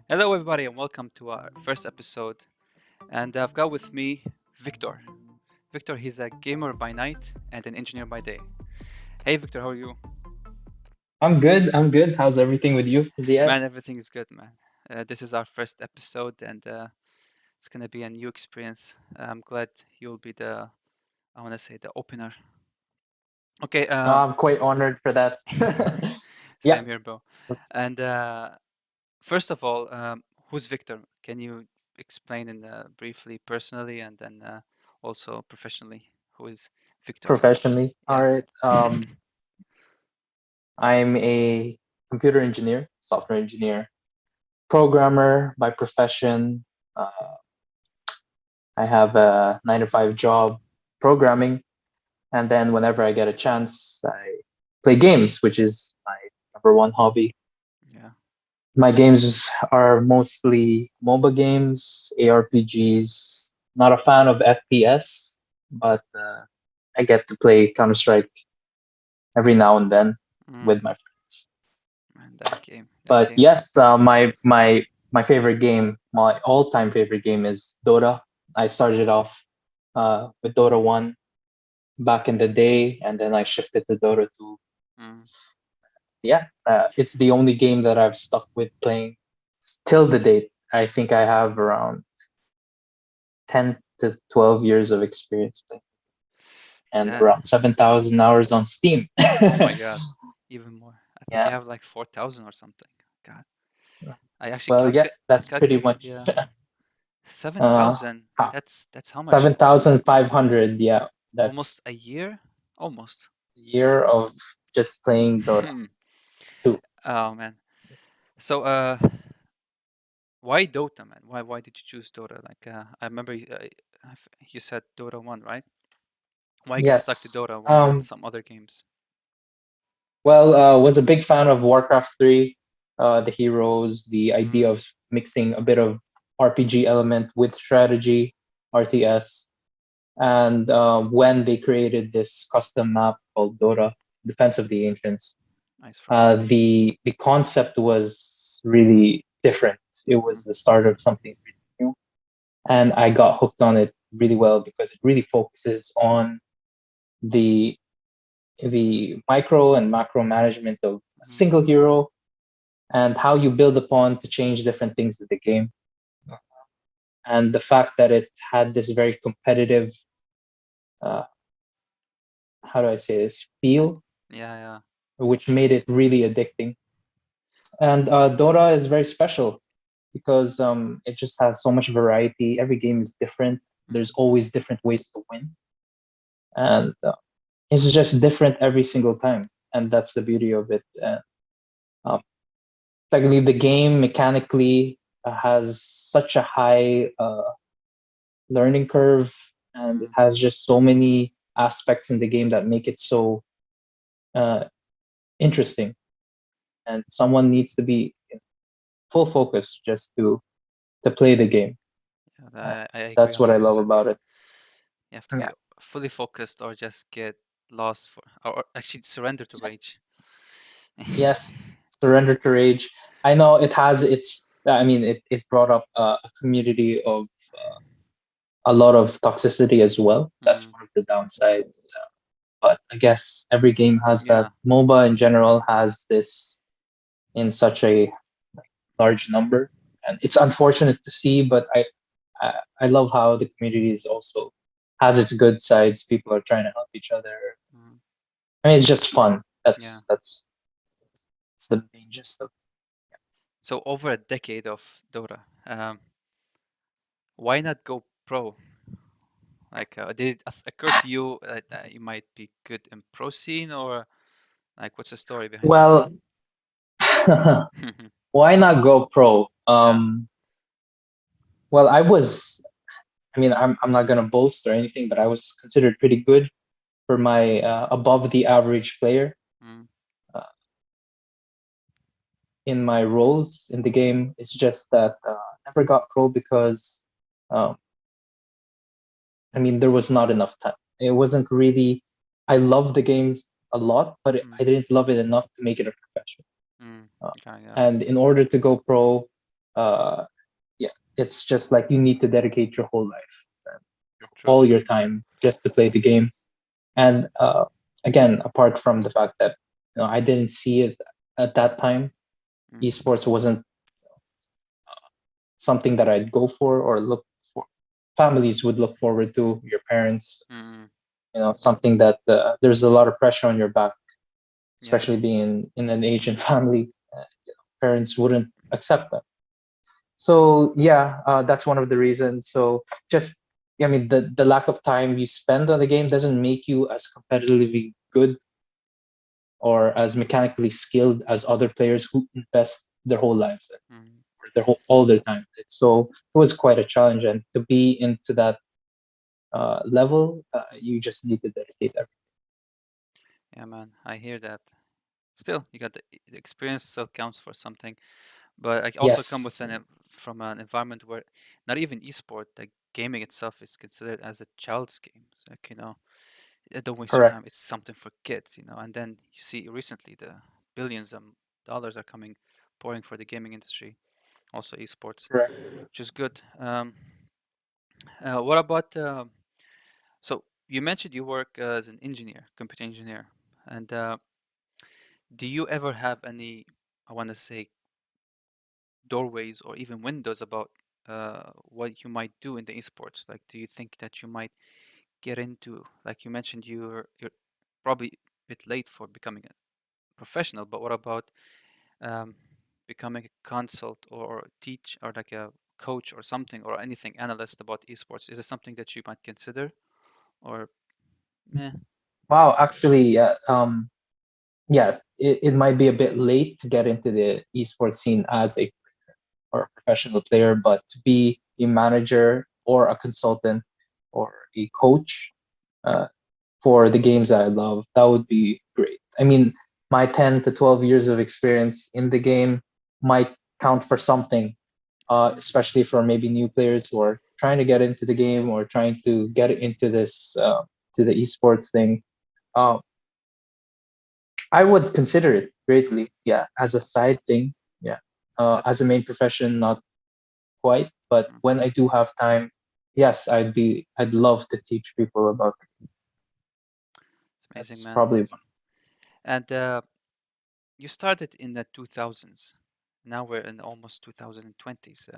Hello, everybody, and welcome to our first episode. And I've got with me Victor. Victor, he's a gamer by night and an engineer by day. Hey, Victor, how are you? I'm good. I'm good. How's everything with you, Ziad? Man, everything is good, man. This is our first episode, and it's gonna be a new experience. I'm glad you'll be I want to say, the opener. Okay. I'm quite honored for that. Yeah. Same here, bro. let's- And first of all, who's Victor? Can you explain in briefly, personally, and then also professionally? Who is Victor? Professionally. All Yeah. right. I'm a computer engineer, software engineer, programmer by profession. Uh, I have a 9 to 5 job programming, and then whenever I get a chance, I play games, which is my number one hobby. Yeah. My games are mostly MOBA games, ARPGs. Not a fan of FPS, but I get to play Counter Strike every now and then Mm, with my friends. man, that game. That But game. yes, my favorite game, my all-time favorite game is Dota. I started off with Dota 1 back in the day, and then I shifted to Dota 2. Mm, Yeah, it's the only game that I've stuck with playing till the date. I think I have around 10 to 12 years of experience playing and that. around 7,000 hours on Steam. Oh my God. Even more. I think Yeah. you have like 4,000 or something. God. I actually Well, yeah, I that's pretty calculated. much Yeah. uh 7,000. That's how much? 7,500. Yeah, Almost that's a year. Almost. a year of just playing Dota 2. Oh man. So why Dota, man? Why did you choose Dota? Like I remember you said Dota 1, right? Why get stuck to Yes. Dota? Why not some other games? Well, was a big fan of Warcraft 3, the heroes, the idea Mm, of mixing a bit of RPG element with strategy, RTS. And when they created this custom map called Dota, Defense of the Ancients, nice, bro. the concept was really different. It Mm, was the start of something really new, and I got hooked on it really well because it really focuses on the the micro and macro management of a mm, single hero and how you build upon to change different things with the game. And the fact that it had this very competitive, uh, how do I say this, s- feel, yeah, yeah. which made it really addicting. And Dota is very special because it just has so much variety. Every game is different. Mm, There's always different ways to win, and it's just different every single time. And that's the beauty of it. Um, Technically, the game mechanically has such a high learning curve, and it mm. has just so many aspects in the game that make it so uh, interesting. And someone needs to be in full focus just to play the game. Uh, Yeah, I agree that's what I love 100%. about it. You have to be Yeah. fully focused or just get lost or actually surrender to rage. Yes, Surrender to Rage. I know it has its. I mean, it brought up a community of a lot of toxicity as well. That's Mm, one of the downsides. But I guess every game has that. yeah, MOBA in general has this in such a large number, and it's unfortunate to see. But I love how the community is also has its good sides. People are trying to help each other. mm, I mean, it's just fun. yeah. That's the main gist of. So over a decade of Dota, why not go pro? Like, did it occur to you that you might be good in pro scene, or like, what's the story behind that? Well, why not go pro? Yeah. Well, I was. I mean, I'm not gonna boast or anything, but I was considered pretty good for my above the average player Mm, uh, in my roles in the game. It's just that I never got pro because, um, I mean, there was not enough time. It wasn't really. I love the game a lot, but mm, I didn't love it enough to make it a profession. mm. Uh, Okay, yeah. and in order to go pro, uh, yeah, it's just like you need to dedicate your whole life, True, all your true. time just to play the game. And again, apart from the fact that I didn't see it at that time, Mm, esports wasn't something that I'd go for or look for. Families would look forward to, your parents, mm, something that there's a lot of pressure on your back, yeah. especially being in an Asian family. Parents wouldn't accept that. So yeah, that's one of the reasons. So just, I mean, the lack of time you spend on the game doesn't make you as competitively good or as mechanically skilled as other players who invest their whole lives in, Mm, or their whole all their time. So it was quite a challenge, and to be into that level, you just need to dedicate everything. yeah, man. I hear that. Still, you got the experience still counts for something. But I also come Yes, with from an environment where not even esport, like gaming itself, is considered as a child's game. So, like, don't waste your correct, time. It's something for kids. And then you see recently the billions of dollars are coming, pouring for the gaming industry, also esports, correct. which is good. What about so you mentioned you work as an engineer, computer engineer, and do you ever have any, I want to say, doorways or even windows about what you might do in the esports? Like, do you think that you might get into, like you mentioned, you're probably a bit late for becoming a professional, but what about um, becoming a consult or teach or like a coach or something or anything analyst about esports? Is it something that you might consider or meh? Wow, actually, yeah, it might be a bit late to get into the esports scene as a or a professional player, but to be a manager or a consultant or a coach uh, for the games that I love, that would be great. I mean, my 10 to 12 years of experience in the game might count for something, Mm, especially for maybe new players who are trying to get into the game or trying to get into this to the esports thing. Uh, I would consider it mm, greatly, yeah, as a side thing, yeah. that, As a main profession, not quite, but mm, when I do have time, yes, I'd love to teach people about it. it's amazing, That's man. probably one. And you started in the 2000s. Now we're in almost 2020s.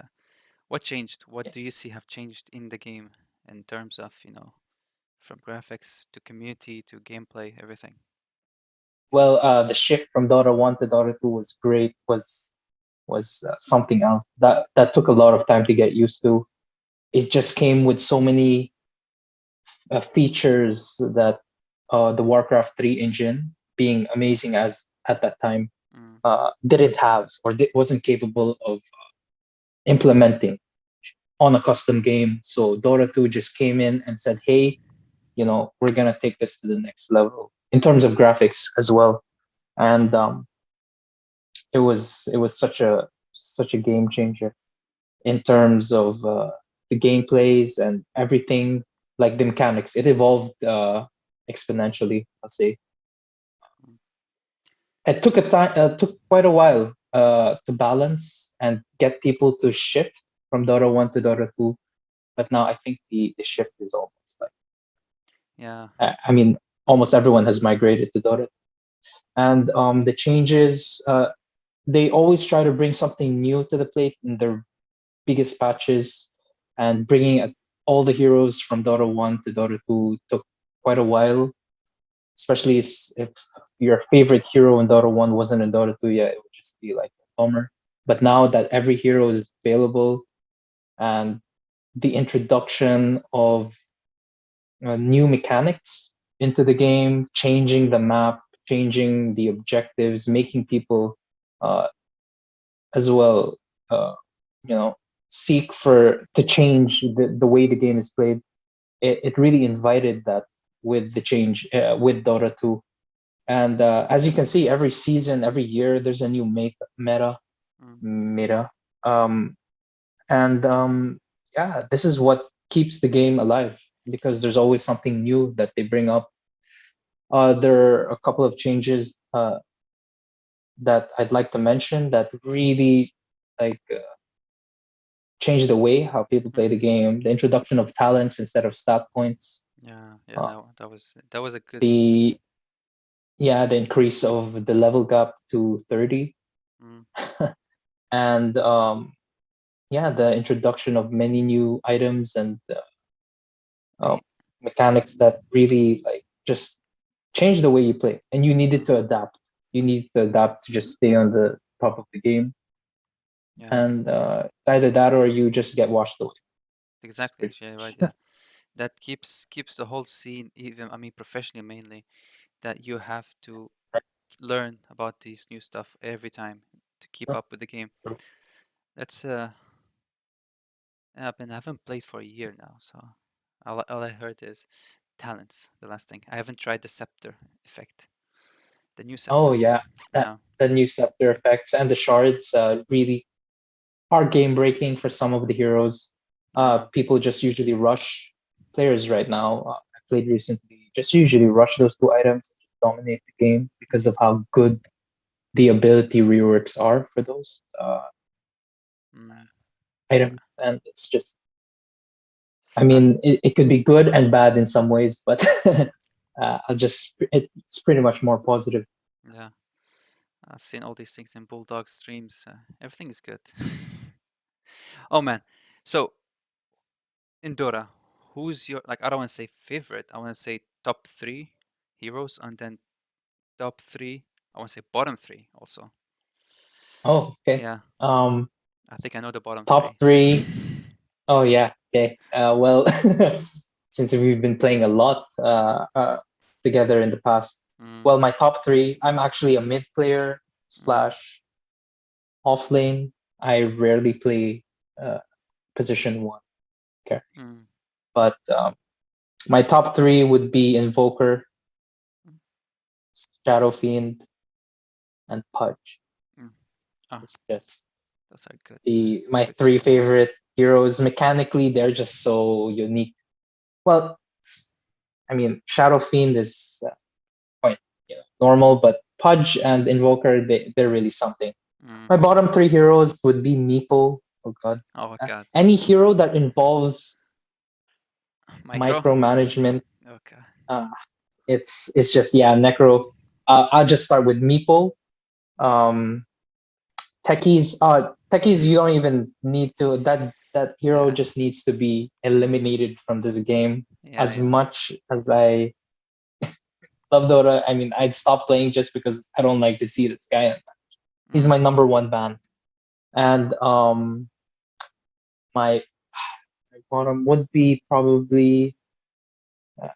What changed? What Yeah. do you see have changed in the game in terms of, from graphics to community to gameplay, everything? Well, the shift from Dota 1 to Dota 2 was great. Was something else that took a lot of time to get used to. It just came with so many features that the Warcraft 3 engine, being amazing as at that time, Mm, didn't have or wasn't capable of implementing on a custom game. So Dota 2 just came in and said, "Hey, we're gonna take this to the next level in terms of graphics as well." And it was such a game changer in terms of the gameplays and everything, like the mechanics. It evolved exponentially, I'll say. mm, It took quite a while to balance and get people to shift from Dota 1 to Dota 2, but now I think the shift is almost like, yeah. I mean, almost everyone has migrated to Dota. And the changes, they always try to bring something new to the plate in their biggest patches, and bringing all the heroes from Dota 1 to Dota 2 took quite a while, especially if your favorite hero in Dota 1 wasn't in Dota 2 yet, it would just be like a bummer. But now that every hero is available, and the introduction of new mechanics into the game, changing the map, changing the objectives, making people uh, as well, uh, you know, seek for to change the way the game is played. It really invited that with the change with Dota 2. And as you can see, every season, every year, there's a new Mm, meta. Um, and yeah, this is what keeps the game alive, because there's always something new that they bring up. There are a couple of changes that I'd like to mention that really like. changed the way how people play Mm. the game. The introduction of talents instead of stat points. Yeah, yeah, Uh, no, that was a good. the Yeah, the increase of the level gap to 30, Mm. and yeah, the introduction of many new items and um, Y- mechanics that really like just change the way you play. And you needed mm, to adapt. You need to adapt to just stay on the top of the game. yeah, And it's either that or you just get washed away. It's exactly. pretty Actually, right. much. That keeps the whole scene, even I mean, professionally mainly, that you have to learn about these new stuff every time to keep up with the game. That's I haven't played for a year now, so all I heard is talents. The last thing I haven't tried the scepter effect, the new Oh scepter yeah, thing. that Yeah. the new scepter effects and the shards really are game breaking for some of the heroes. Yeah. People just usually rush players right now. I played recently, just usually rush those two items and just dominate the game because of how good the ability reworks are for those Mm, items. And it's just, I uh, mean, it could be good and bad in some ways, but it's pretty much more positive. yeah. I've seen all these things in Bulldog streams. Everything is good. Oh man. So in Dota, who's your like? I don't want to say favorite. I want to say top three heroes, and then top three. I want to say bottom three also. Oh, okay. Yeah, Um, I think I know the bottom top three. three. Oh yeah. Okay. Well, since we've been playing a lot together in the past, Mm, well, my top three. I'm actually a mid player mm, slash off lane. I rarely play uh, position one. Okay, mm, but my top three would be Invoker, mm, Shadow Fiend, and Pudge. mm. Ah, It's just those are good the my picks. three favorite heroes. Mechanically, they're just so unique. Well, I mean, Shadow Fiend is quite normal, but Pudge and Invoker, they're really something. Mm. My bottom three heroes would be Meepo. Oh god. Oh God, Any hero that involves micro. micromanagement, Okay. uh, it's just yeah, Necro. I'll just start with Meepo. Um, techies, you don't even need to. That hero Yeah, just needs to be eliminated from this game. yeah, As yeah. much as I love Dota, I mean, I'd stop playing just because I don't like to see this guy. He's Mm, my number one ban. And my, my bottom would be probably uh,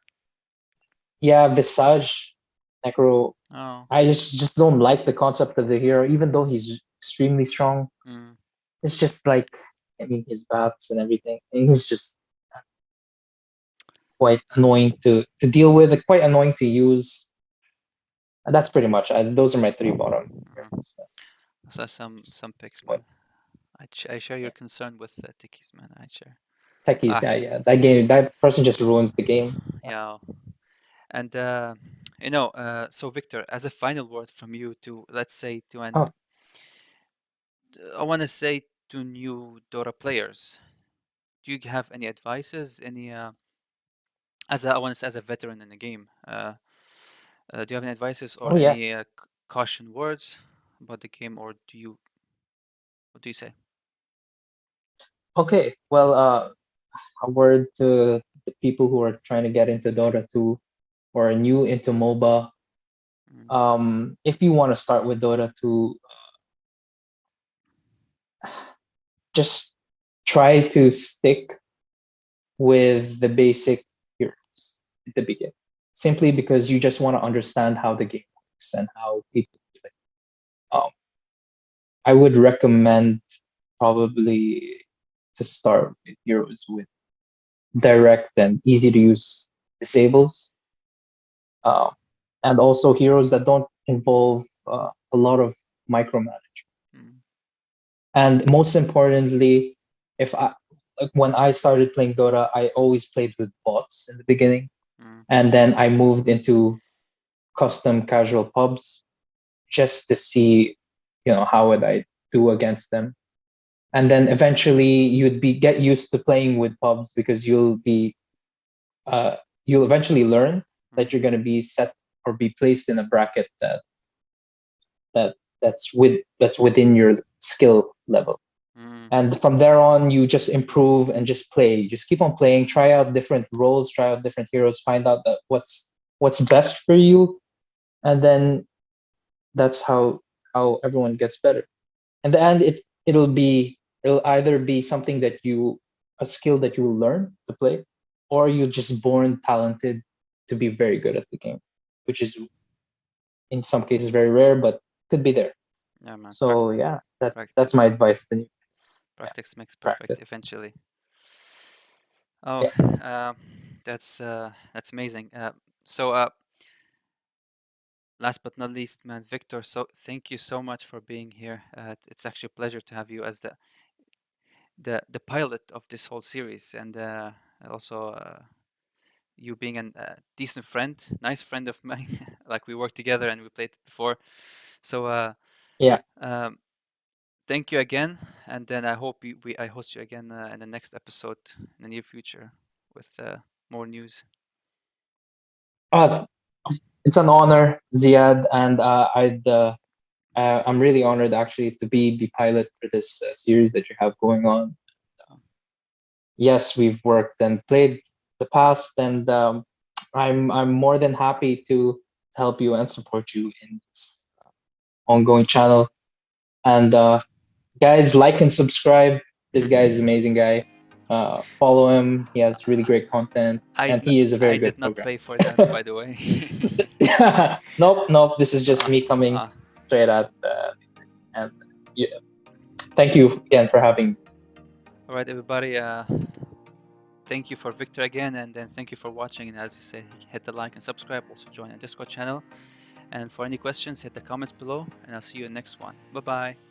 yeah, Visage, Necro. oh. I just don't like the concept of the hero, even though he's extremely strong. Mm, It's just like, I mean, his bats and everything. And he's just quite annoying to deal with, quite annoying to use. And that's pretty much. Those are my three bottom mm. heroes. So some picks, What man. I share your concern with Tikis, man. I share. techies? Ah, Yeah, yeah. That game, that person just ruins the game. yeah. And so Victor, as a final word from you to let's say to an Oh, I want to say to new Dota players, do you have any advices? Any as a, I want to say as a veteran in the game, do you have any advices or oh yeah. any caution words about the game, or what do you say? Okay. Well, a word to the people who are trying to get into Dota 2 or are new into MOBA. Mm, If you want to start with Dota 2, just try to stick with the basic heroes at the beginning, simply because you just want to understand how the game works and how people play. Um, I would recommend probably to start with heroes with direct and easy to use disables, um, and also heroes that don't involve a lot of micromanagement. mm, And most importantly, if I like when I started playing Dota, I always played with bots in the beginning, mm, and then I moved into custom casual pubs just to see, how would I do against them. and then eventually you'd be get used to playing with pubs because uh, you'll eventually learn that Mm, you're going to be set or be placed in a bracket that's within your skill level. mm, And from there on, you just improve and just play. Just keep on playing, try out different roles, try out different heroes, find out that what's best for you, and then that's how everyone gets better. In the end, it'll either be something that you a skill that you will learn to play, or you're just born talented to be very good at the game, which is in some cases very rare, but could be there. yeah, man. So yeah, that's my Practice. advice to you. Yeah, Practice makes perfect practice. eventually. Oh, Yeah. uh, that's amazing. So, last but not least, man, Victor. So, thank you so much for being here. It's actually a pleasure to have you as the pilot of this whole series, and also you being a decent friend, nice friend of mine. Like we worked together and we played before. So, Yeah. um, thank you again, and then I hope I host you again in the next episode in the near future with more news. Uh, it's an honor, Ziad, and I'm really honored actually to be the pilot for this series that you have going on. Um, Yes, we've worked and played the past, and I'm more than happy to help you and support you in this ongoing channel. And guys, like and subscribe. This guy is an amazing guy. Follow him. He has really great content, and he is a very I good did not programmer. pay for that, by the way. Nope, nope. This is just uh, me coming uh, straight at. And yeah, thank you again for having. all right, everybody. Thank you for Victor again, and then thank you for watching. And as you said, hit the like and subscribe. Also join our Discord channel. And for any questions, hit the comments below, and I'll see you in the next one. Bye bye.